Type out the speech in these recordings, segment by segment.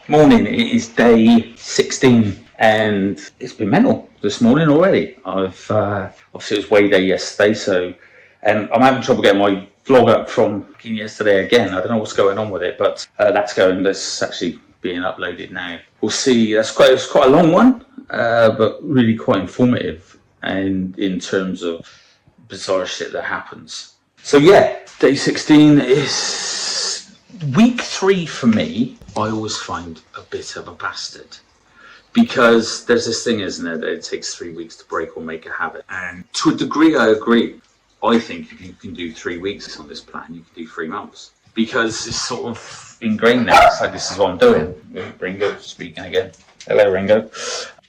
Morning, it is day 16 and it's been mental this morning already. Obviously it was way day yesterday, so I'm having trouble getting my vlog up from yesterday again. I don't know what's going on with it, but that's actually being uploaded now. We'll see. It's quite a long one, but really quite informative and in terms of bizarre shit that happens. So yeah, day 16 is week 3 for me. I always find a bit of a bastard because there's this thing, isn't there, that it takes 3 weeks to break or make a habit. And to a degree, I agree. I think if you can do 3 weeks on this plan, you can do 3 months because it's sort of ingrained now. It's like, this is what I'm doing. Ringo speaking again. Hello, Ringo.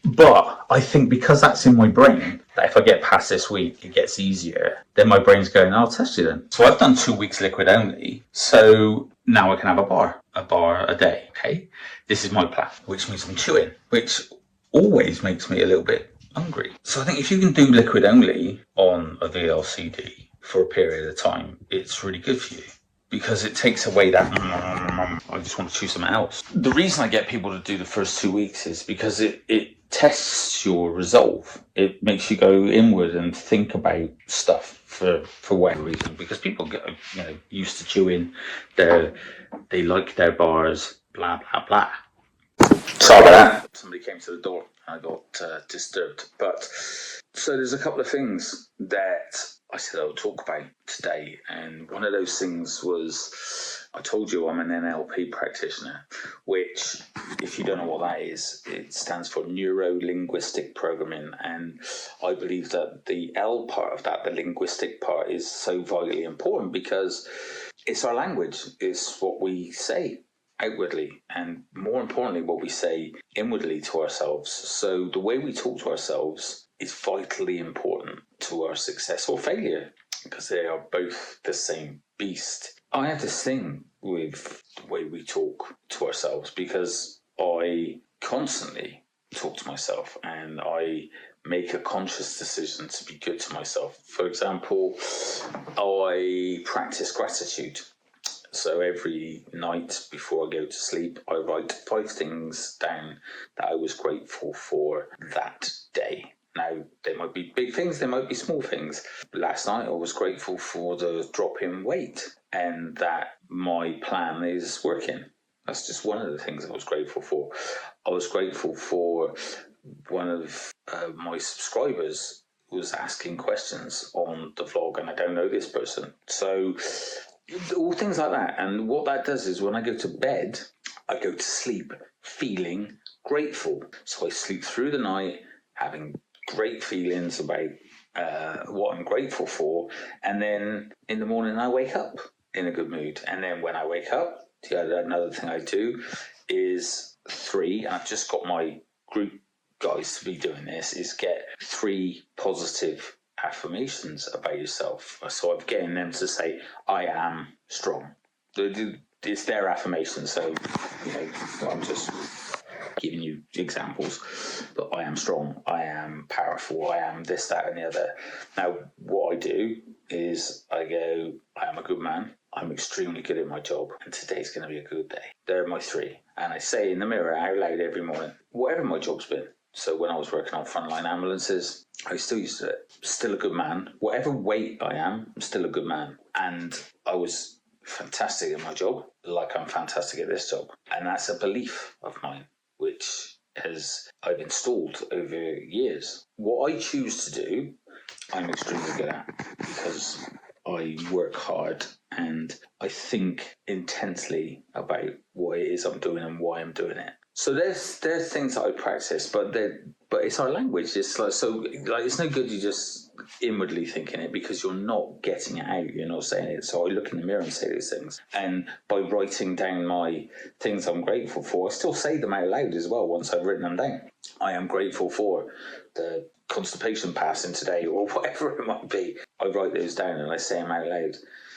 But I think because that's in my brain, that if I get past this week, it gets easier. Then my brain's going, I'll test you then. So I've done 2 weeks liquid only. So now I can have a bar a day. Okay. This is my plan, which means I'm chewing, which always makes me a little bit hungry. So I think if you can do liquid only on a VLCD for a period of time, it's really good for you. Because it takes away that I just want to choose something else. The reason I get people to do the first 2 weeks is because it tests your resolve. It makes you go inward and think about stuff for whatever reason. Because people get used to chewing, they like their bars, blah blah blah. Sorry about that. Somebody came to the door. I got disturbed. But so there's a couple of things that I said I would talk about today, and one of those things was, I told you I'm an NLP practitioner, which, if you don't know what that is, it stands for Neuro-Linguistic Programming, and I believe that the L part of that, the linguistic part, is so vitally important because it's our language, it's what we say outwardly, and more importantly, what we say inwardly to ourselves. So the way we talk to ourselves is vitally important to our success or failure, because they are both the same beast. I have this thing with the way we talk to ourselves because I constantly talk to myself and I make a conscious decision to be good to myself. For example, I practice gratitude. So every night before I go to sleep, I write 5 things down that I was grateful for that day. Now, they might be big things, they might be small things. Last night I was grateful for the drop in weight and that my plan is working. That's just one of the things I was grateful for. I was grateful for one of my subscribers was asking questions on the vlog, and I don't know this person. So all things like that. And what that does is when I go to bed, I go to sleep feeling grateful. So I sleep through the night having great feelings about what I'm grateful for, and then in the morning I wake up in a good mood. And then when I wake up, another thing I do is 3, and I've just got my group guys to be doing this, is get 3 positive affirmations about yourself. So I'm getting them to say, I am strong. It's their affirmation, so I'm just giving you examples. But I am strong, I am powerful, I am this, that, and the other. Now, what I do is I go, I am a good man, I'm extremely good at my job, and today's going to be a good day. They're my 3. And I say in the mirror out loud every morning, whatever my job's been. So when I was working on frontline ambulances, I still used to it. Still a good man. Whatever weight I am, I'm still a good man. And I was fantastic at my job, like I'm fantastic at this job. And that's a belief of mine, which I've installed over years. What I choose to do, I'm extremely good at because I work hard and I think intensely about what it is I'm doing and why I'm doing it. So there's things that I practice, but it's our language. It's it's no good you just inwardly thinking it because you're not getting it out. You're not saying it. So I look in the mirror and say these things, and by writing down my things I'm grateful for, I still say them out loud as well once I've written them down. I am grateful for the constipation passing today, or whatever it might be. I write those down and I say them out loud,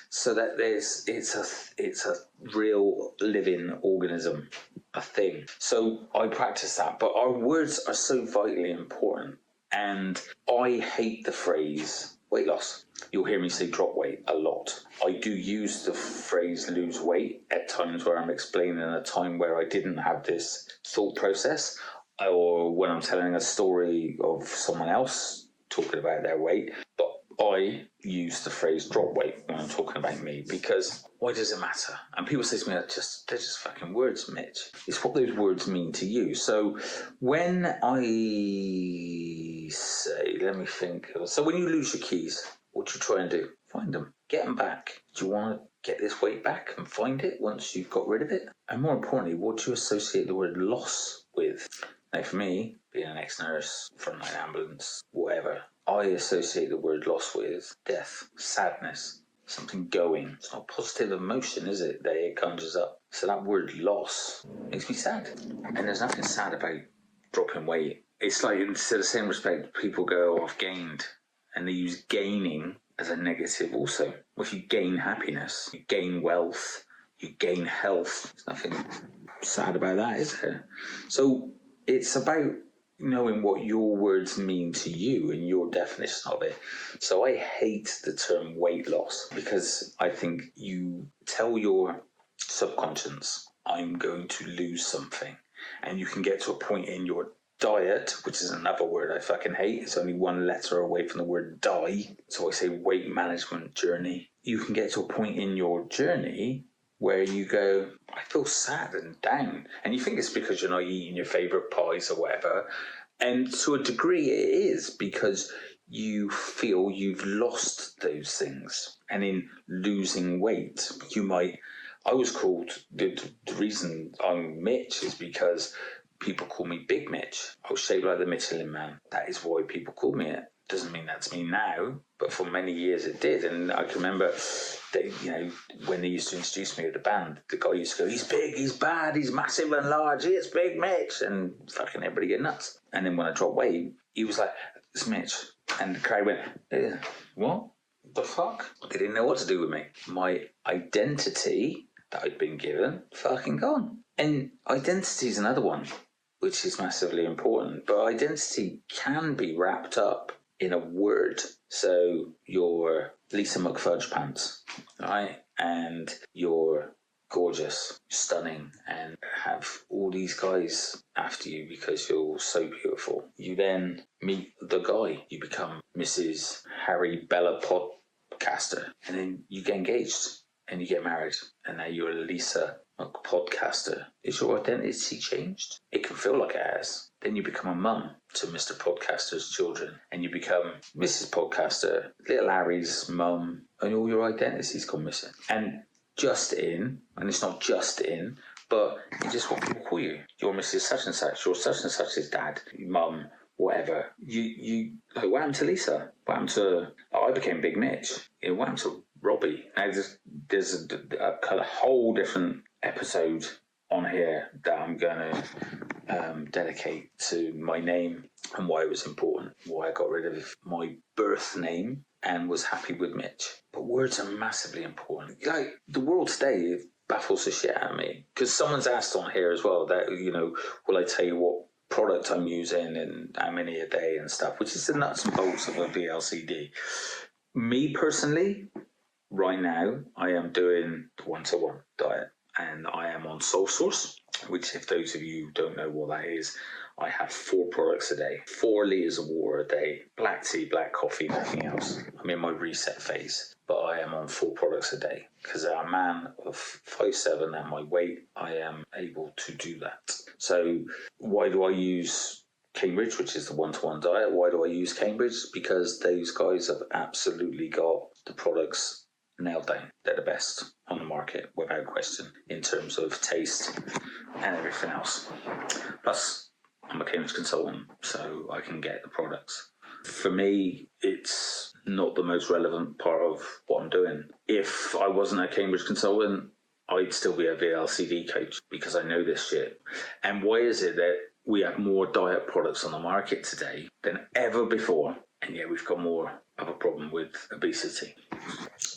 so that it's a real living organism, a thing. So I practice that, but our words are so vitally important. And I hate the phrase weight loss. you'll hear me say drop weight a lot. I do use the phrase lose weight at times where I'm explaining a time where I didn't have this thought process, or when I'm telling a story of someone else talking about their weight. But I use the phrase drop weight when I'm talking about me, because why does it matter? And people say to me, they're just fucking words, Mitch. It's what those words mean to you. So when I say, let me think. So when you lose your keys, what do you try and do? Find them. Get them back. Do you want to get this weight back and find it once you've got rid of it? And more importantly, what do you associate the word loss with? Now for me, being an ex-nurse, frontline ambulance, whatever, I associate the word loss with death, sadness, something going. It's not a positive emotion, is it, that it conjures up? So that word loss makes me sad. And there's nothing sad about dropping weight. It's like, to the same respect, people go, I've gained, and they use gaining as a negative also. Well, if you gain happiness, you gain wealth, you gain health, there's nothing sad about that, is there? So it's about knowing what your words mean to you and your definition of it. So I hate the term weight loss, because I think you tell your subconscious, I'm going to lose something. And you can get to a point in your diet, which is another word I fucking hate. It's only one letter away from the word die. So I say weight management journey. You can get to a point in your journey where you go, I feel sad and down. And you think it's because you're not eating your favourite pies or whatever. And to a degree it is, because you feel you've lost those things. And in losing weight, you might... I was called... The reason I'm Mitch is because people call me Big Mitch. I was shaped like the Michelin Man. That is why people call me it. Doesn't mean that's me now, but for many years it did. And I can remember, when they used to introduce me to the band, the guy used to go, he's big, he's bad, he's massive and large, it's Big Mitch, and fucking everybody get nuts. And then when I dropped weight, he was like, it's Mitch. And the crowd went, what the fuck? They didn't know what to do with me. My identity that I'd been given, fucking gone. And identity is another one, which is massively important. But identity can be wrapped up in a word. So you're Lisa McFudge pants, right? And you're gorgeous, stunning, and have all these guys after you because you're so beautiful. You then meet the guy. You become Mrs. Harry Bella Podcaster. And then you get engaged and you get married. And now you're Lisa McPodcaster. Is your identity changed? It can feel like it has. Then you become a mum to Mr. Podcaster's children, and you become Mrs. Podcaster, little Harry's mum, and all your identity's gone missing. And and it's not just in, but it's just what people call you. You're Mrs. Such and Such, you're such and such's dad, mum, whatever. What happened to Lisa? What happened to... I became Big Mitch. What happened to Robbie? Now there's a kind of whole different episode on here that I'm going to dedicate to my name and why it was important, why I got rid of my birth name and was happy with Mitch. But words are massively important. Like, the world today baffles the shit out of me, because someone's asked on here as well that, will I tell you what product I'm using and how many a day and stuff, which is the nuts and bolts of a VLCD. Me personally, right now, I am doing the 1-to-1 diet, and I am on Soul Source, which, if those of you don't know what that is, I have 4 products a day, 4 litres of water a day, black tea, black coffee, nothing else. I'm in my reset phase, but I am on 4 products a day because I'm a man of 5'7" and my weight, I am able to do that. So why do I use Cambridge, which is the 1-to-1 diet? Why do I use Cambridge? Because those guys have absolutely got the products nailed down. They're the best on the market, without question, in terms of taste and everything else. Plus, I'm a Cambridge consultant, so I can get the products. For me, it's not the most relevant part of what I'm doing. If I wasn't a Cambridge consultant, I'd still be a VLCD coach, because I know this shit. And why is it that we have more diet products on the market today than ever before, and yet we've got more of a problem with obesity?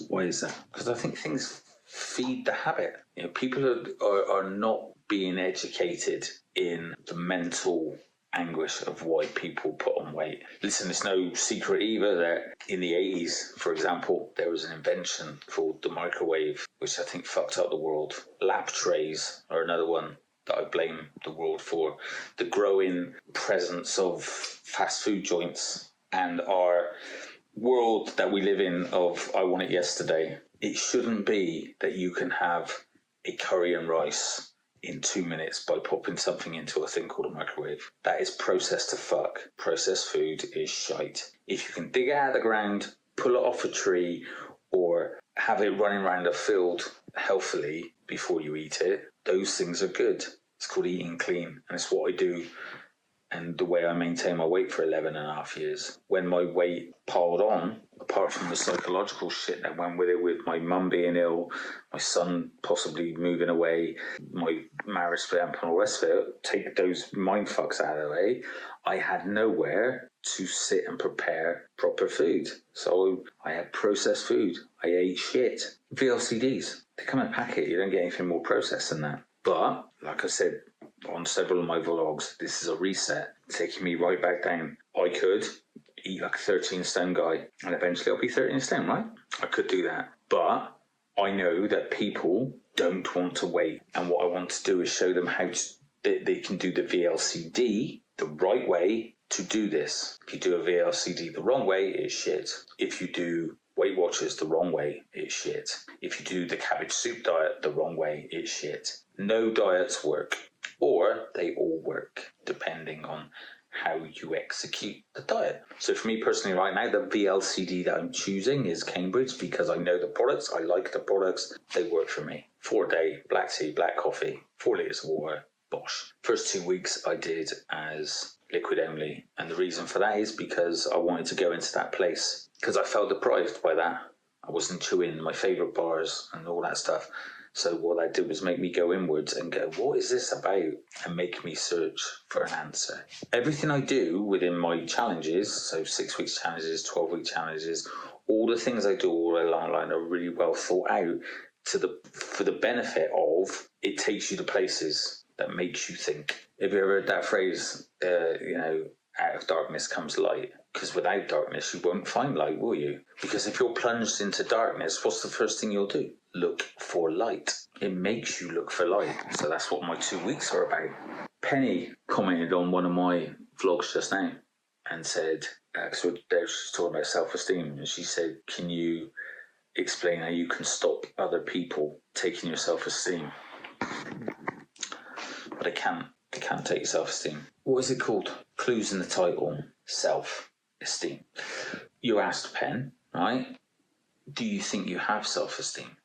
Why is that? Because I think things feed the habit. People are not being educated in the mental anguish of why people put on weight. Listen, it's no secret either that in the 80s, for example, there was an invention called the microwave, which I think fucked up the world. Lap trays are another one that I blame the world for. The growing presence of fast food joints and our world that we live in of I want it yesterday. It shouldn't be that you can have a curry and rice in 2 minutes by popping something into a thing called a microwave. That is processed to fuck. Processed food is shite. If you can dig it out of the ground, pull it off a tree, or have it running around a field healthily before you eat it, those things are good. It's called eating clean, and it's what I do and the way I maintain my weight for 11 and a half years. When my weight piled on, apart from the psychological shit that went with it, with my mum being ill, my son possibly moving away, my marriage split and all the rest of it, take those mind fucks out of the way, I had nowhere to sit and prepare proper food. So I had processed food. I ate shit. VLCDs, they come in a packet. You don't get anything more processed than that. But, like I said on several of my vlogs, this is a reset, taking me right back down. I could eat like a 13 stone guy, and eventually I'll be 13 stone, right? I could do that. But I know that people don't want to wait. And what I want to do is show them how they can do the VLCD the right way to do this. If you do a VLCD the wrong way, it's shit. If you do Weight Watchers the wrong way, it's shit. If you do the cabbage soup diet the wrong way, it's shit. No diets work, or they all work, depending on how you execute the diet. So for me personally right now, the VLCD that I'm choosing is Cambridge because I know the products, I like the products, they work for me. 4-day, black tea, black coffee, 4 litres of water, bosh. First 2 weeks I did as liquid only, and the reason for that is because I wanted to go into that place because I felt deprived by that. I wasn't chewing my favourite bars and all that stuff. So what that did was make me go inwards and go, what is this about? And make me search for an answer. Everything I do within my challenges, so 6 weeks challenges, 12-week challenges, all the things I do all along the line are really well thought out for the benefit of it takes you to places that makes you think. Have you ever heard that phrase, out of darkness comes light? Because without darkness, you won't find light, will you? Because if you're plunged into darkness, what's the first thing you'll do? Look for light. It makes you look for light. So that's what my 2 weeks are about. Penny commented on one of my vlogs just now and said, because she's talking about self-esteem, and she said, can you explain how you can stop other people taking your self-esteem? But I can't take your self-esteem. What is it called? Clues in the title. Self-esteem. You asked Pen, right? Do you think you have self-esteem?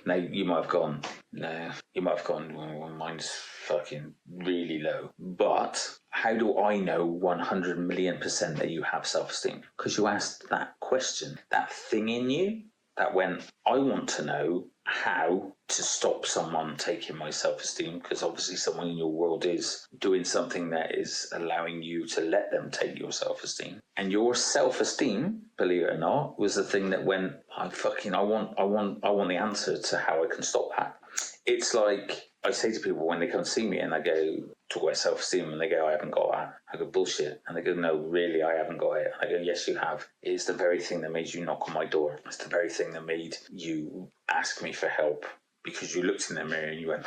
Now, you might have gone, well, mine's fucking really low. But how do I know 100 million% that you have self-esteem? Because you asked that question. That thing in you that went, I want to know how to stop someone taking my self-esteem, because obviously someone in your world is doing something that is allowing you to let them take your self-esteem. And your self-esteem, believe it or not, was the thing that went, I want the answer to how I can stop that. It's like I say to people when they come see me and I go, talk about self-esteem, and they go, I haven't got that. I go, bullshit. And they go, no, really, I haven't got it. I go, yes, you have. It's the very thing that made you knock on my door. It's the very thing that made you ask me for help, because you looked in the mirror and you went,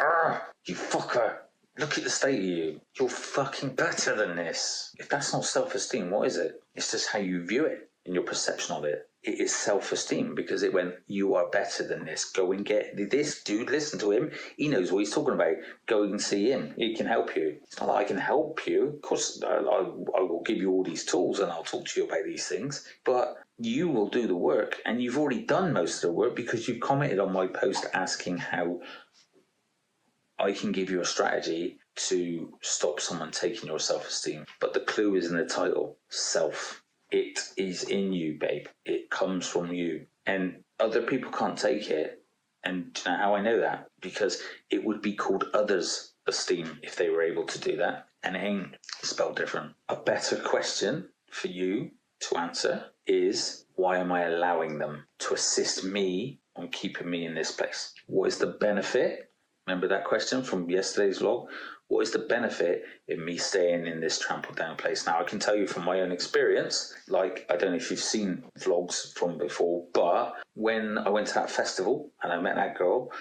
you fucker. Look at the state of you. You're fucking better than this. If that's not self-esteem, what is it? It's just how you view it and your perception of it. It is self-esteem, because it went, you are better than this. Go and get this dude. Listen to him. He knows what he's talking about. Go and see him. He can help you. It's not that I can help you. Of course, I will give you all these tools and I'll talk to you about these things. But you will do the work. And you've already done most of the work because you've commented on my post asking how I can give you a strategy to stop someone taking your self-esteem. But the clue is in the title, self. It is in you, babe. It comes from you. And other people can't take it. And do you know how I know that? Because it would be called others' esteem if they were able to do that. And it ain't spelled different. A better question for you to answer is, why am I allowing them to assist me on keeping me in this place? What is the benefit? Remember that question from yesterday's vlog? What is the benefit in me staying in this trampled down place? Now, I can tell you from my own experience, like, I don't know if you've seen vlogs from before, but when I went to that festival and I met that girl,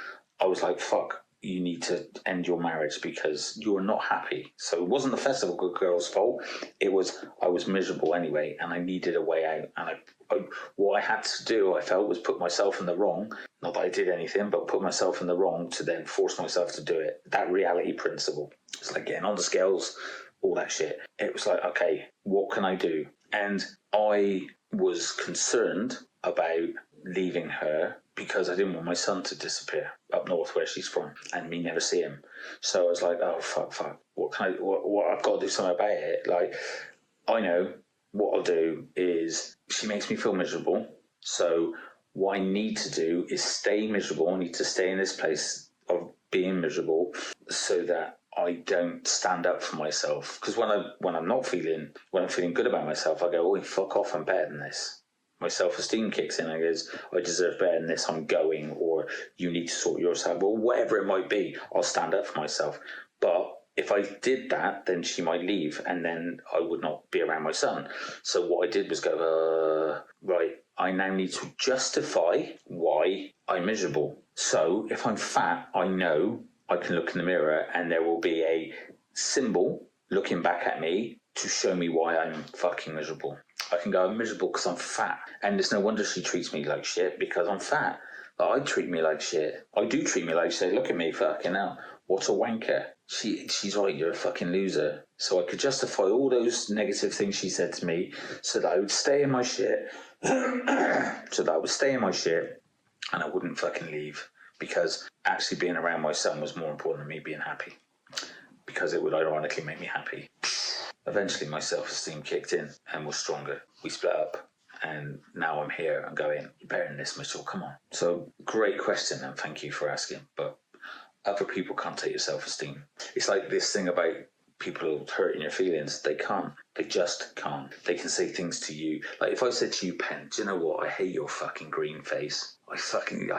I was like, fuck, you need to end your marriage because you're not happy. So it wasn't the festival girl's fault. It was, I was miserable anyway, and I needed a way out. And what I had to do, I felt, was put myself in the wrong. Not that I did anything, but put myself in the wrong to then force myself to do it. That reality principle. It's like getting on the scales, all that shit. It was like, okay, what can I do? And I was concerned about leaving her because I didn't want my son to disappear up north where she's from and me never see him. So I was like, oh, fuck. What I've got to do something about it. Like, I know what I'll do is she makes me feel miserable. So what I need to do is stay miserable. I need to stay in this place of being miserable so that I don't stand up for myself. Because when I'm feeling good about myself, I go, oh, fuck off, I'm better than this. My self-esteem kicks in and goes, I deserve better than this, I'm going, or you need to sort yourself, or whatever it might be, I'll stand up for myself. But if I did that, then she might leave and then I would not be around my son. So what I did was go, right, I now need to justify why I'm miserable. So if I'm fat, I know I can look in the mirror and there will be a symbol looking back at me to show me why I'm fucking miserable. I can go, I'm miserable because I'm fat. And it's no wonder she treats me like shit because I'm fat. But I treat me like shit. I do treat me like shit. Look at me, fucking hell. What a wanker. She's right, you're a fucking loser. So I could justify all those negative things she said to me so that I would stay in my shit. And I wouldn't fucking leave. Because actually being around my son was more important than me being happy. Because it would ironically make me happy. Eventually my self-esteem kicked in and was stronger. We split up and now I'm here and going, you're better than this, Mitchell, come on. So great question and thank you for asking, but other people can't take your self-esteem. It's like this thing about people hurting your feelings. They can't. They just can't. They can say things to you. Like if I said to you, Pen, do you know what? I hate your fucking green face. I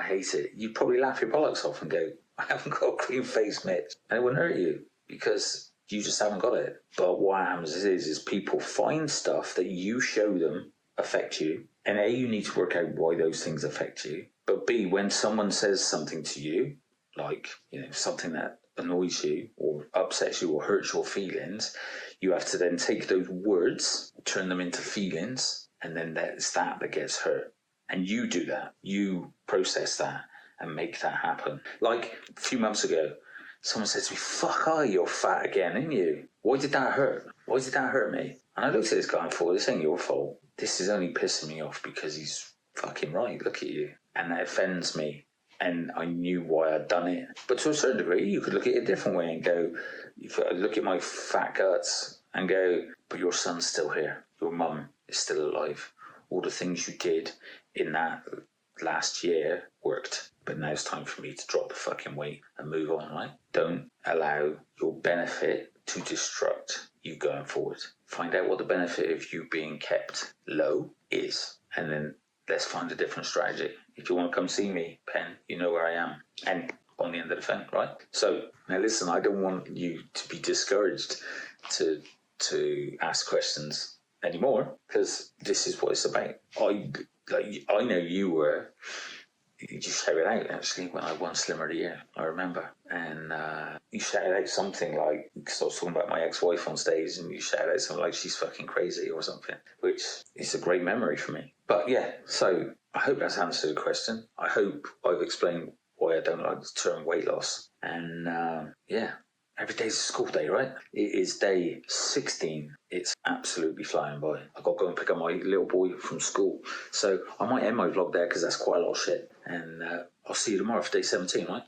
hate it. You'd probably laugh your bollocks off and go, I haven't got a green face, Mitch. And it wouldn't hurt you because you just haven't got it. But what happens is people find stuff that you show them affect you. And A, you need to work out why those things affect you. But B, when someone says something to you, like, something that annoys you or upsets you or hurts your feelings, you have to then take those words, turn them into feelings, and then that's that gets hurt. And you do that. You process that and make that happen. Like a few months ago, someone said to me, fuck, you're fat again, ain't you? Why did that hurt? Why did that hurt me? And I looked at this guy and thought, this ain't your fault. This is only pissing me off because he's fucking right. Look at you. And that offends me. And I knew why I'd done it. But to a certain degree, you could look at it a different way and go, look at my fat guts and go, but your son's still here. Your mum is still alive. All the things you did in that last year worked. But now it's time for me to drop the fucking weight and move on, right? Don't allow your benefit to destruct you going forward. Find out what the benefit of you being kept low is. And then let's find a different strategy. If you want to come see me, Pen, you know where I am. And on the end of the phone, right? So, now listen, I don't want you to be discouraged to ask questions anymore, because this is what it's about. I know you shouted out actually when I won Slimmer of the Year, I remember. And you shouted out something like, because I was talking about my ex-wife on stage, and you shouted out something like, she's fucking crazy or something, which is a great memory for me. But yeah, so I hope that's answered the question. I hope I've explained why I don't like the term weight loss. And yeah, every day's a school day, right? It is day 16. It's absolutely flying by. I've got to go and pick up my little boy from school. So I might end my vlog there because that's quite a lot of shit. And I'll see you tomorrow for day 17, right?